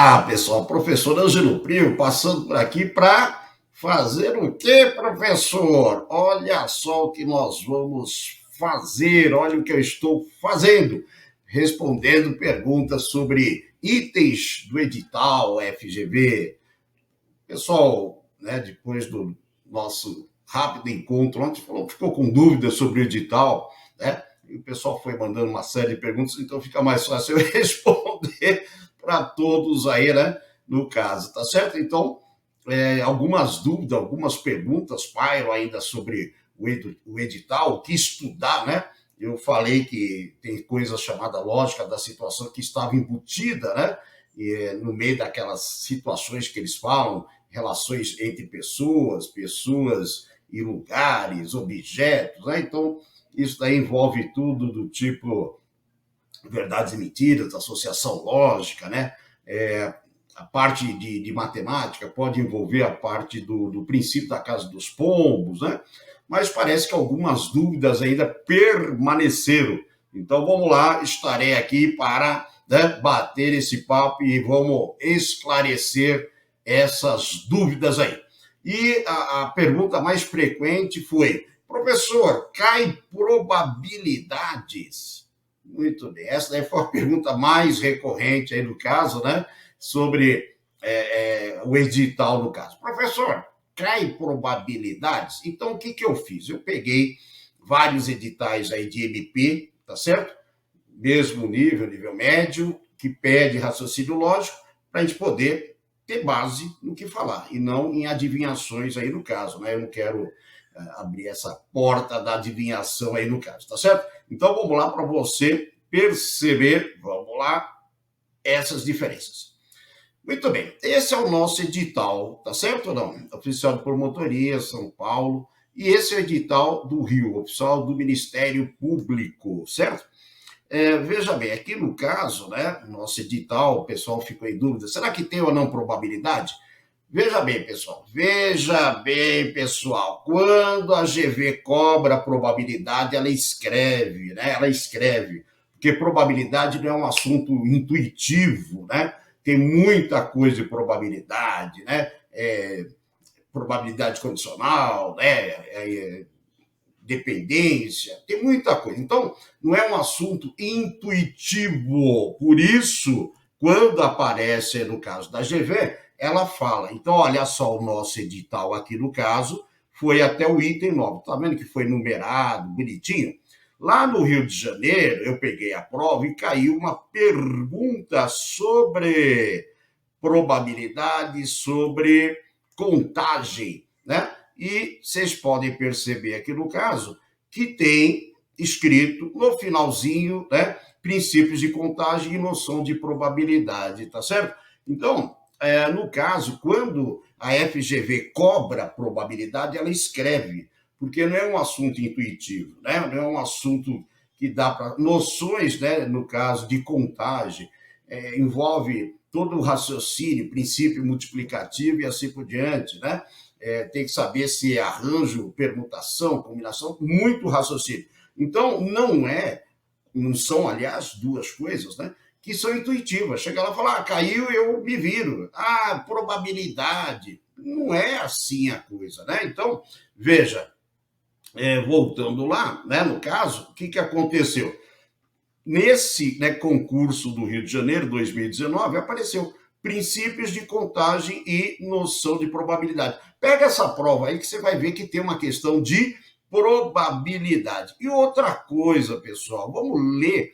Olá, pessoal. Professor Ângelo Primo passando por aqui para fazer o quê, professor? Olha só o que nós vamos fazer. Olha o que eu estou fazendo. Respondendo perguntas sobre itens do edital FGV. Pessoal, né, depois do nosso rápido encontro ontem, ficou com dúvidas sobre o edital, né? E o pessoal foi mandando uma série de perguntas, então fica mais fácil eu responder para todos aí, né? No caso, tá certo? Então, algumas dúvidas, algumas perguntas pairam ainda sobre o edital, o que estudar, né? Eu falei que tem coisa chamada lógica da situação que estava embutida, né? E, no meio daquelas situações que eles falam, relações entre pessoas, pessoas e lugares, objetos, né? Então, isso daí envolve tudo do tipo verdades e mentiras, associação lógica, né? A parte de matemática pode envolver a parte do princípio da casa dos pombos, né? Mas parece que algumas dúvidas ainda permaneceram. Então vamos lá, estarei aqui para, né, bater esse papo e vamos esclarecer essas dúvidas aí. E a pergunta mais frequente foi: professor, cai probabilidades? Muito bem. Essa daí foi a pergunta mais recorrente aí no caso, né? Sobre o edital no caso. Professor, cai probabilidades? Então, o que eu fiz? Eu peguei vários editais aí de MP, tá certo? Mesmo nível médio, que pede raciocínio lógico, para a gente poder ter base no que falar, e não em adivinhações aí no caso, né? Eu não quero abrir essa porta da adivinhação aí no caso, tá certo? Então vamos lá para você perceber, vamos lá, essas diferenças. Muito bem, esse é o nosso edital, tá certo ou não? Oficial de Promotoria, São Paulo, e esse é o edital do Rio, oficial do Ministério Público, certo? Veja bem, aqui no caso, né, nosso edital, o pessoal ficou em dúvida, será que tem ou não probabilidade? Veja bem, pessoal, quando a GV cobra a probabilidade, ela escreve, né? Ela escreve, porque probabilidade não é um assunto intuitivo, né? Tem muita coisa de probabilidade, né? Probabilidade condicional, né? Dependência, tem muita coisa. Então, não é um assunto intuitivo. Por isso, quando aparece, no caso da GV, ela fala. Então, olha só o nosso edital aqui no caso, foi até o item 9. Tá vendo que foi numerado, bonitinho? Lá no Rio de Janeiro, eu peguei a prova e caiu uma pergunta sobre probabilidade, sobre contagem, né? E vocês podem perceber aqui no caso que tem escrito no finalzinho, né, princípios de contagem e noção de probabilidade, tá certo? Então, no caso, quando a FGV cobra probabilidade, ela escreve, porque não é um assunto intuitivo, né? Não é um assunto que dá para noções, né, no caso de contagem, envolve todo o raciocínio, princípio multiplicativo e assim por diante, né? Tem que saber se é arranjo, permutação, combinação, muito raciocínio. Então, não são, aliás, duas coisas, né, que são intuitivas. Chega lá e fala, caiu, eu me viro. Probabilidade. Não é assim a coisa, né? Então, veja, voltando lá, né, no caso, o que aconteceu? Nesse, né, concurso do Rio de Janeiro, 2019, apareceu princípios de contagem e noção de probabilidade. Pega essa prova aí que você vai ver que tem uma questão de probabilidade. E outra coisa, pessoal, vamos ler,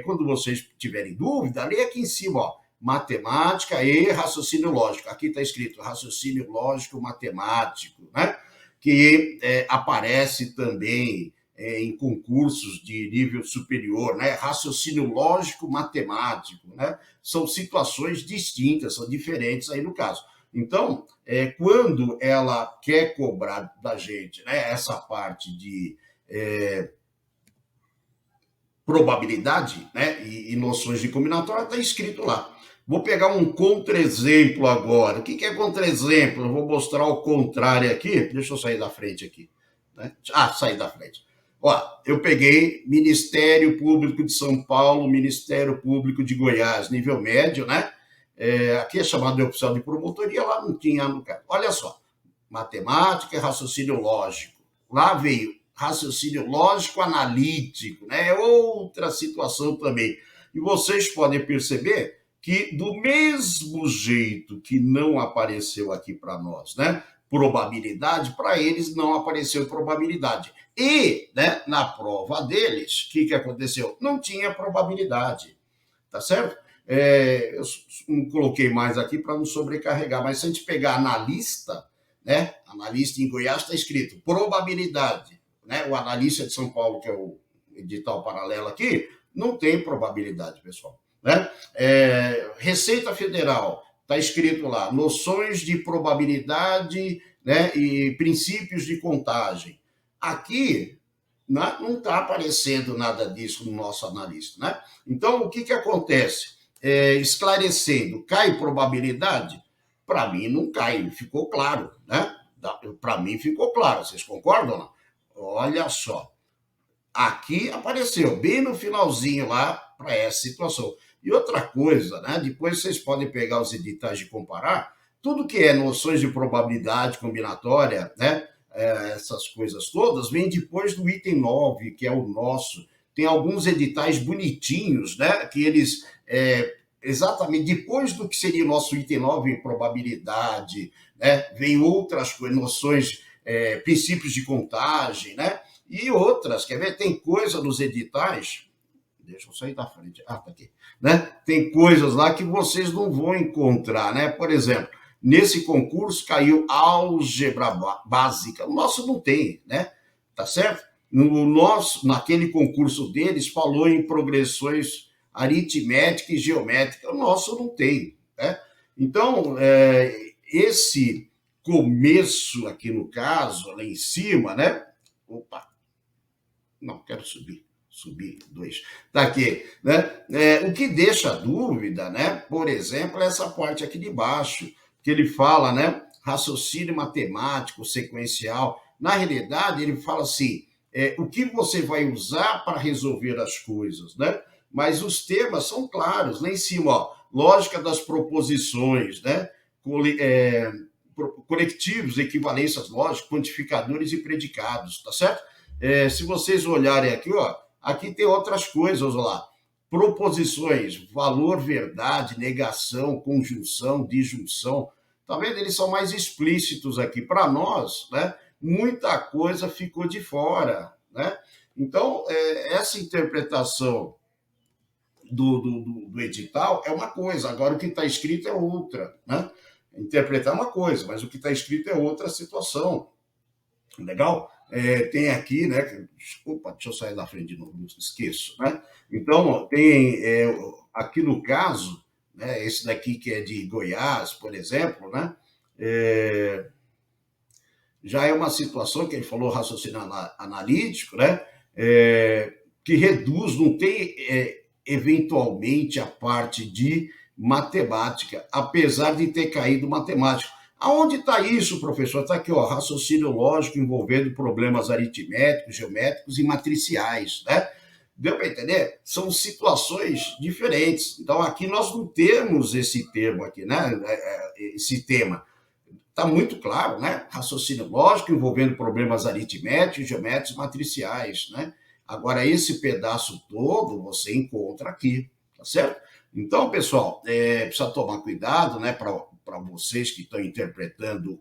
quando vocês tiverem dúvida, lê aqui em cima, ó, matemática e raciocínio lógico. Aqui está escrito raciocínio lógico matemático, né? Que aparece também em concursos de nível superior, né? Raciocínio lógico matemático, né? São situações distintas, são diferentes aí no caso. Então, quando ela quer cobrar da gente, né, essa parte de probabilidade, né, e noções de combinatória, está escrito lá. Vou pegar um contra-exemplo agora. O que é contra-exemplo? Eu vou mostrar o contrário aqui. Deixa eu sair da frente aqui. Né? Saí da frente. Ó, eu peguei Ministério Público de São Paulo, Ministério Público de Goiás, nível médio, né? aqui é chamado de opção de promotoria, lá não tinha no caso. Olha só, matemática e raciocínio lógico. Lá veio raciocínio lógico analítico, né? É outra situação também. E vocês podem perceber que, do mesmo jeito que não apareceu aqui para nós, né? Probabilidade, para eles não apareceu probabilidade. E, né, na prova deles, o que aconteceu? Não tinha probabilidade, tá certo? Eu não coloquei mais aqui para não sobrecarregar, mas se a gente pegar analista, né? Analista em Goiás está escrito probabilidade, né? O analista de São Paulo, que é o edital paralelo aqui, não tem probabilidade, pessoal, né? Receita Federal, está escrito lá, noções de probabilidade, né, e princípios de contagem. Aqui não está aparecendo nada disso no nosso analista, né? Então, o que acontece? Esclarecendo, cai probabilidade? Para mim não cai, ficou claro, né? Para mim ficou claro, vocês concordam? Não? Olha só, aqui apareceu bem no finalzinho lá para essa situação. E outra coisa, né? Depois vocês podem pegar os editais de comparar, tudo que é noções de probabilidade combinatória, né? Essas coisas todas, vem depois do item 9, que é o nosso. Tem alguns editais bonitinhos, né? Que eles, exatamente depois do que seria o nosso item 9, probabilidade, né? Vem outras coisas, noções, princípios de contagem, né? E outras, quer ver? Tem coisa nos editais, deixa eu sair da frente, tá aqui, né? Tem coisas lá que vocês não vão encontrar, né? Por exemplo, nesse concurso caiu álgebra básica, o nosso não tem, né? Tá certo? No nosso, naquele concurso deles, falou em progressões aritmética e geométrica, o nosso não tem, né? Então, esse começo aqui no caso, lá em cima, né? Opa, não, quero subir 2. Tá aqui, né? O que deixa dúvida, né? Por exemplo, essa parte aqui de baixo, que ele fala, né? Raciocínio matemático, sequencial. Na realidade, ele fala assim, o que você vai usar para resolver as coisas, né? Mas os temas são claros, lá em cima, ó, lógica das proposições, né? Conectivos, equivalências lógicas, quantificadores e predicados, tá certo? Se vocês olharem aqui, ó, aqui tem outras coisas, olha lá. Proposições, valor, verdade, negação, conjunção, disjunção. Tá vendo? Eles são mais explícitos aqui. Para nós, né, muita coisa ficou de fora, né? Então, essa interpretação do edital é uma coisa, agora o que está escrito é outra, né? Interpretar é uma coisa, mas o que está escrito é outra situação. Legal? Tem aqui, né? Opa, deixa eu sair da frente de novo, não esqueço, né? Então, tem aqui no caso, né, esse daqui que é de Goiás, por exemplo, né? Já é uma situação que ele falou, raciocínio analítico, né? Que reduz, não tem eventualmente a parte de matemática, apesar de ter caído matemática. Aonde está isso, professor? Está aqui, ó, raciocínio lógico envolvendo problemas aritméticos, geométricos e matriciais, né? Deu para entender? São situações diferentes. Então, aqui nós não temos esse termo aqui, né? Esse tema. Está muito claro, né? Raciocínio lógico envolvendo problemas aritméticos, geométricos e matriciais, né? Agora, esse pedaço todo você encontra aqui, tá certo? Então, pessoal, precisa tomar cuidado, né, para vocês que estão interpretando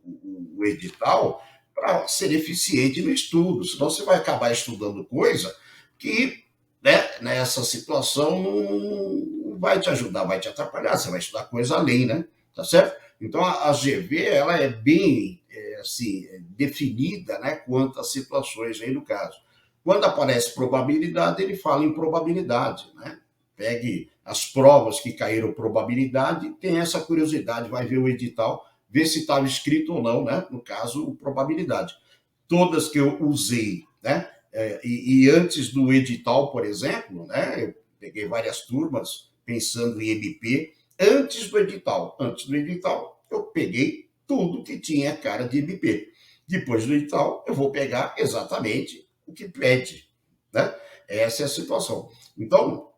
o edital, para ser eficiente no estudo, senão você vai acabar estudando coisa que, né, nessa situação não vai te ajudar, vai te atrapalhar, você vai estudar coisa além, né? Tá certo? Então, a GV, ela é bem assim, definida, né, quanto às situações aí no caso. Quando aparece probabilidade, ele fala em probabilidade, né? Pegue as provas que caíram probabilidade, tem essa curiosidade, vai ver o edital, ver se estava escrito ou não, né? No caso, probabilidade. Todas que eu usei, né? E antes do edital, por exemplo, né? Eu peguei várias turmas pensando em MP, antes do edital. Antes do edital, eu peguei tudo que tinha cara de MP. Depois do edital, eu vou pegar exatamente o que pede, né? Essa é a situação. Então,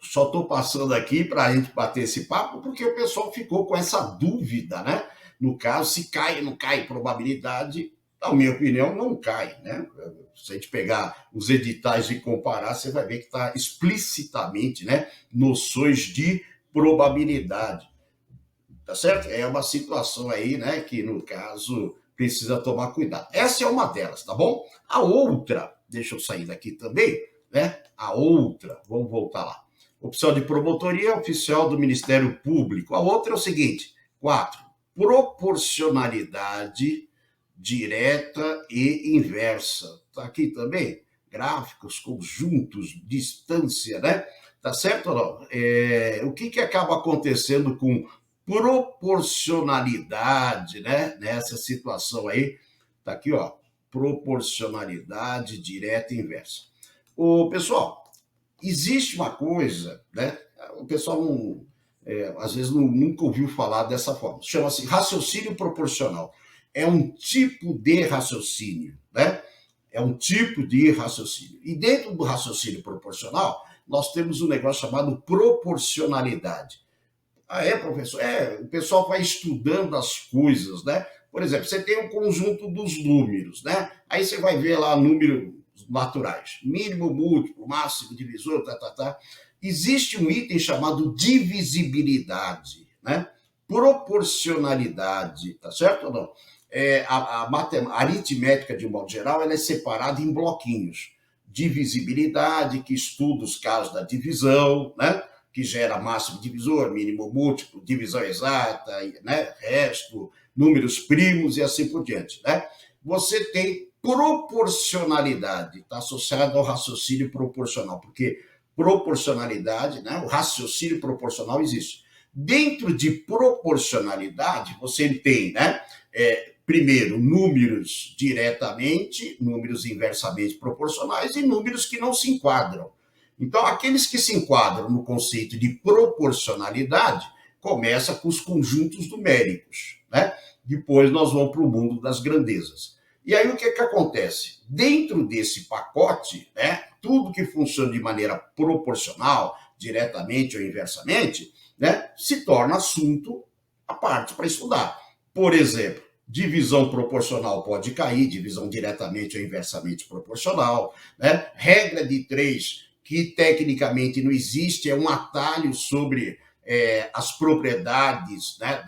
Só estou passando aqui para a gente bater esse papo, porque o pessoal ficou com essa dúvida, né? No caso, se cai ou não cai probabilidade, na minha opinião, não cai, né? Se a gente pegar os editais e comparar, você vai ver que está explicitamente, né? Noções de probabilidade, tá certo? É uma situação aí, né? Que no caso precisa tomar cuidado. Essa é uma delas, tá bom? A outra, deixa eu sair daqui também, né? A outra, vamos voltar lá. Opção de promotoria oficial do Ministério Público. A outra é o seguinte: 4. Proporcionalidade direta e inversa. Tá aqui também? Gráficos, conjuntos, distância, né? Tá certo ou não? O que acaba acontecendo com proporcionalidade, né? Nessa situação aí, tá aqui, ó, proporcionalidade direta e inversa. O pessoal, existe uma coisa, né? O pessoal não, às vezes nunca ouviu falar dessa forma. Chama-se raciocínio proporcional. É um tipo de raciocínio, né? É um tipo de raciocínio. E dentro do raciocínio proporcional, nós temos um negócio chamado proporcionalidade. Ah, é, professor? O pessoal vai estudando as coisas, né? Por exemplo, você tem um conjunto dos números, né? Aí você vai ver lá números naturais, mínimo, múltiplo, máximo, divisor, tá. Existe um item chamado divisibilidade, né? Proporcionalidade, tá certo ou não? A aritmética, de um modo geral, ela é separada em bloquinhos. Divisibilidade, que estuda os casos da divisão, né? Que gera máximo divisor, mínimo múltiplo, divisão exata, né? Resto, números primos e assim por diante, né? Você tem proporcionalidade, está associado ao raciocínio proporcional, porque proporcionalidade, né? O raciocínio proporcional existe. Dentro de proporcionalidade, você tem, né? Primeiro, números diretamente, números inversamente proporcionais e números que não se enquadram. Então, aqueles que se enquadram no conceito de proporcionalidade, começa com os conjuntos numéricos, né? Depois nós vamos para o mundo das grandezas. E aí o que acontece? Dentro desse pacote, né, tudo que funciona de maneira proporcional, diretamente ou inversamente, né, se torna assunto à parte para estudar. Por exemplo, divisão proporcional pode cair, divisão diretamente ou inversamente proporcional, né? Regra de 3, que tecnicamente não existe, é um atalho sobre as propriedades, né,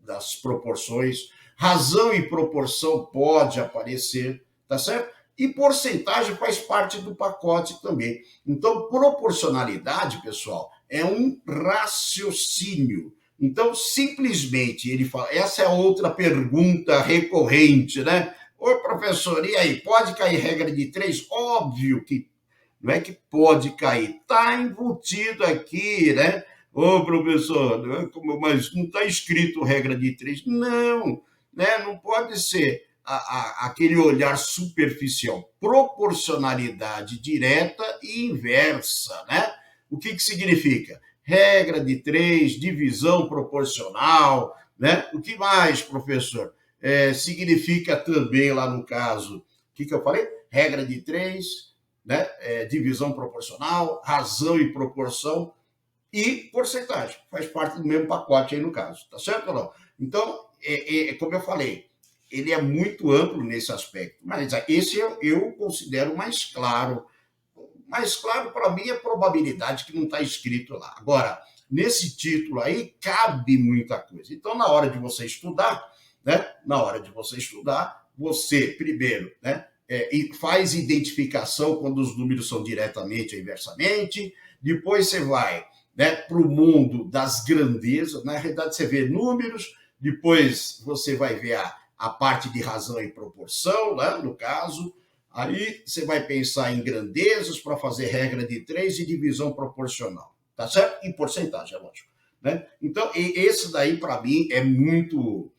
das proporções. Razão e proporção pode aparecer, tá certo? E porcentagem faz parte do pacote também. Então, proporcionalidade, pessoal, é um raciocínio. Então, simplesmente, ele fala, essa é outra pergunta recorrente, né? Ô, professor, e aí, pode cair regra de 3? Óbvio que não é que pode cair, está embutido aqui, né? Ô, professor, mas não está escrito regra de 3? Não, né? Não pode ser aquele olhar superficial. Proporcionalidade direta e inversa, né? O que significa? Regra de 3, divisão proporcional, né? O que mais, professor? Significa também, lá no caso, o que eu falei? Regra de 3, né? Divisão proporcional, razão e proporção e porcentagem. Faz parte do mesmo pacote aí no caso, tá certo ou não? Então, como eu falei, ele é muito amplo nesse aspecto, mas esse eu considero mais claro. Mais claro, para mim, é a probabilidade que não está escrito lá. Agora, nesse título aí, cabe muita coisa. Então, na hora de você estudar, né? Na hora de você estudar, você, primeiro, né? Faz identificação quando os números são diretamente ou inversamente, depois você vai, né, para o mundo das grandezas, na realidade você vê números, depois você vai ver a parte de razão e proporção, né, no caso, aí você vai pensar em grandezas para fazer regra de 3 e divisão proporcional, tá certo? Em porcentagem, é lógico. Né? Então, esse daí, para mim, é muito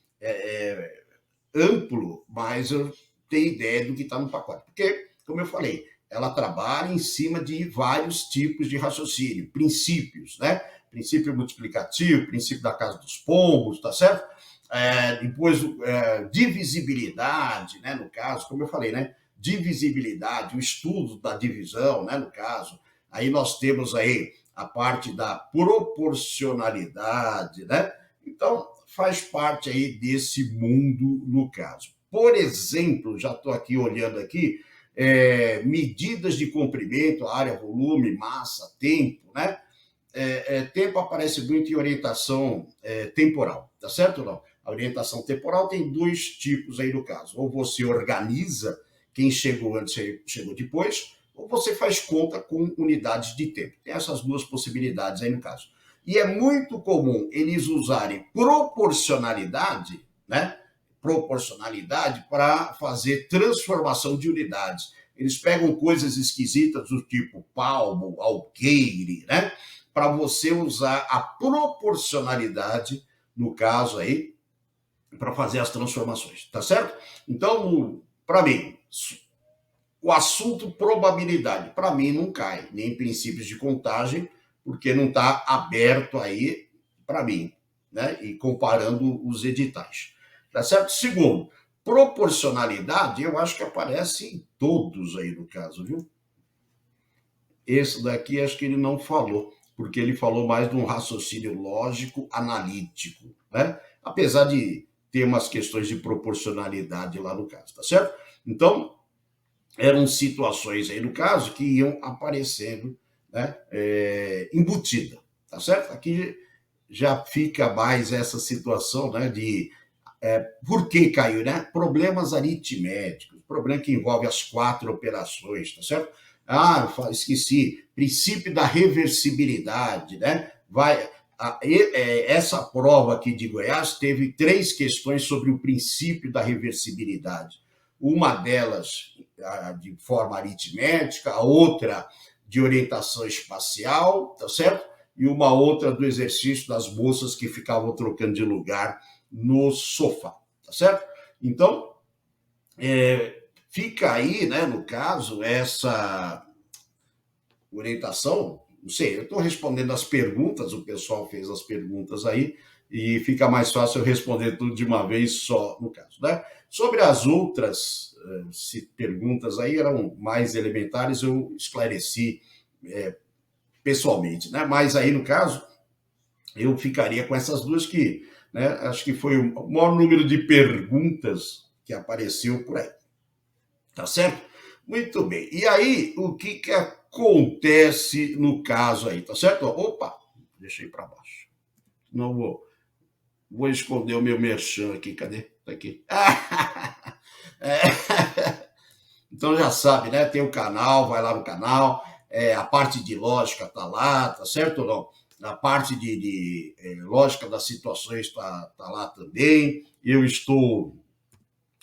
amplo, mas eu tenho ideia do que está no pacote. Porque, como eu falei, ela trabalha em cima de vários tipos de raciocínio, princípios, né? Princípio multiplicativo, princípio da casa dos pombos, tá certo? Depois, divisibilidade, né? No caso, como eu falei, né? Divisibilidade, o estudo da divisão, né? No caso, Aí nós temos aí a parte da proporcionalidade, né? Então, faz parte aí desse mundo no caso. Por exemplo, já estou aqui olhando aqui, medidas de comprimento, área, volume, massa, tempo, né? Tempo aparece muito em orientação temporal, tá certo ou não? A orientação temporal tem dois tipos aí no caso. Ou você organiza quem chegou antes e chegou depois, ou você faz conta com unidades de tempo. Tem essas duas possibilidades aí no caso. E é muito comum eles usarem proporcionalidade, né? Proporcionalidade para fazer transformação de unidades. Eles pegam coisas esquisitas do tipo palmo, alqueire, né? Para você usar a proporcionalidade, no caso aí, para fazer as transformações, tá certo? Então, para mim, o assunto probabilidade, para mim, não cai, nem princípios de contagem, porque não está aberto aí para mim, né? E comparando os editais, tá certo? Segundo, proporcionalidade, eu acho que aparece em todos aí no caso, viu? Esse daqui acho que ele não falou, porque ele falou mais de um raciocínio lógico analítico, né? Apesar de ter umas questões de proporcionalidade lá no caso, tá certo? Então, eram situações aí no caso que iam aparecendo, né, embutida, tá certo? Aqui já fica mais essa situação, né, de por que caiu, né? Problemas aritméticos, problema que envolve as 4 operações, tá certo? Ah, esqueci, princípio da reversibilidade, né? Essa prova aqui de Goiás teve 3 questões sobre o princípio da reversibilidade. Uma delas de forma aritmética, a outra de orientação espacial, tá certo? E uma outra do exercício das moças que ficavam trocando de lugar no sofá, tá certo? Então, fica aí, né, no caso, essa orientação, não sei, eu estou respondendo as perguntas, o pessoal fez as perguntas aí, e fica mais fácil eu responder tudo de uma vez só, no caso, né? Sobre as outras perguntas aí, eram mais elementares, eu esclareci pessoalmente, né? Mas aí, no caso, eu ficaria com essas duas que, né, acho que foi o maior número de perguntas que apareceu por aí. Tá certo? Muito bem. E aí, o que acontece no caso aí, tá certo? Opa, deixei para baixo. Não vou esconder o meu merchan aqui. Cadê? Tá aqui. Então já sabe, né? Tem o canal, vai lá no canal. A parte de lógica tá lá, tá certo ou não? A parte de lógica das situações tá lá também. Eu estou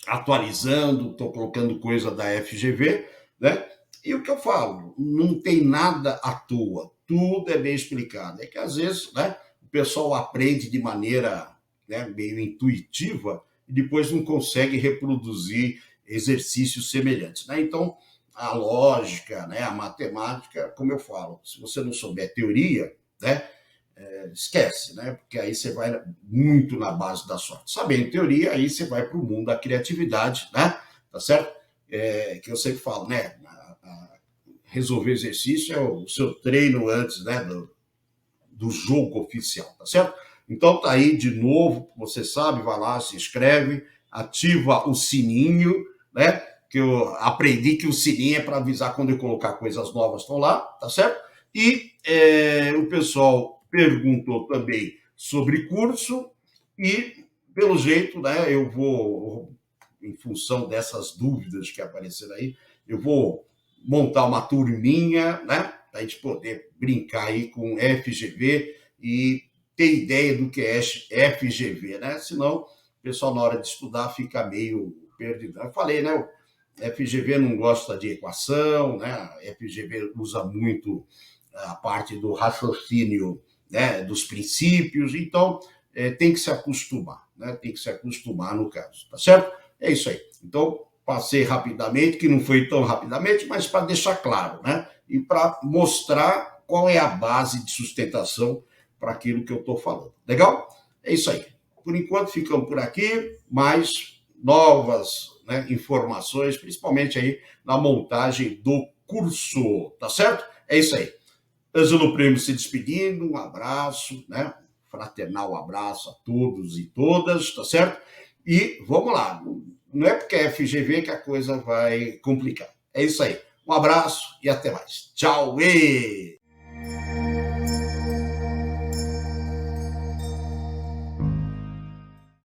atualizando, estou colocando coisa da FGV, né? E o que eu falo, não tem nada à toa, tudo é bem explicado. É que às vezes, né, o pessoal aprende de maneira, né, meio intuitiva e depois não consegue reproduzir exercícios semelhantes, né? Então, a lógica, né, a matemática, como eu falo, se você não souber teoria, né, esquece, né? Porque aí você vai muito na base da sorte. Sabendo teoria, aí você vai para o mundo da criatividade, né? Tá certo? Que eu sempre falo, né? Resolver exercício é o seu treino antes, né? Do jogo oficial, tá certo? Então tá aí de novo, você sabe, vai lá, se inscreve, ativa o sininho, né? Que eu aprendi que o sininho é para avisar quando eu colocar coisas novas, estão lá, tá certo? E o pessoal perguntou também sobre curso e, pelo jeito, né, eu vou, em função dessas dúvidas que apareceram aí, eu vou montar uma turminha, né, para a gente poder brincar aí com FGV e ter ideia do que é FGV, né? Senão o pessoal, na hora de estudar, fica meio perdido. Eu falei, né? FGV não gosta de equação, né? A FGV usa muito a parte do raciocínio, né, dos princípios, então tem que se acostumar, né? Tem que se acostumar no caso, tá certo? É isso aí. Então, passei rapidamente, que não foi tão rapidamente, mas para deixar claro, né? E para mostrar qual é a base de sustentação para aquilo que eu estou falando. Legal? É isso aí. Por enquanto, ficamos por aqui, mais novas, né, informações, principalmente aí na montagem do curso, tá certo? É isso aí. Ângelo Prêmio se despedindo, um abraço, né? Fraternal abraço a todos e todas, tá certo? E vamos lá, não é porque é FGV que a coisa vai complicar. É isso aí. Um abraço e até mais. Tchau! E...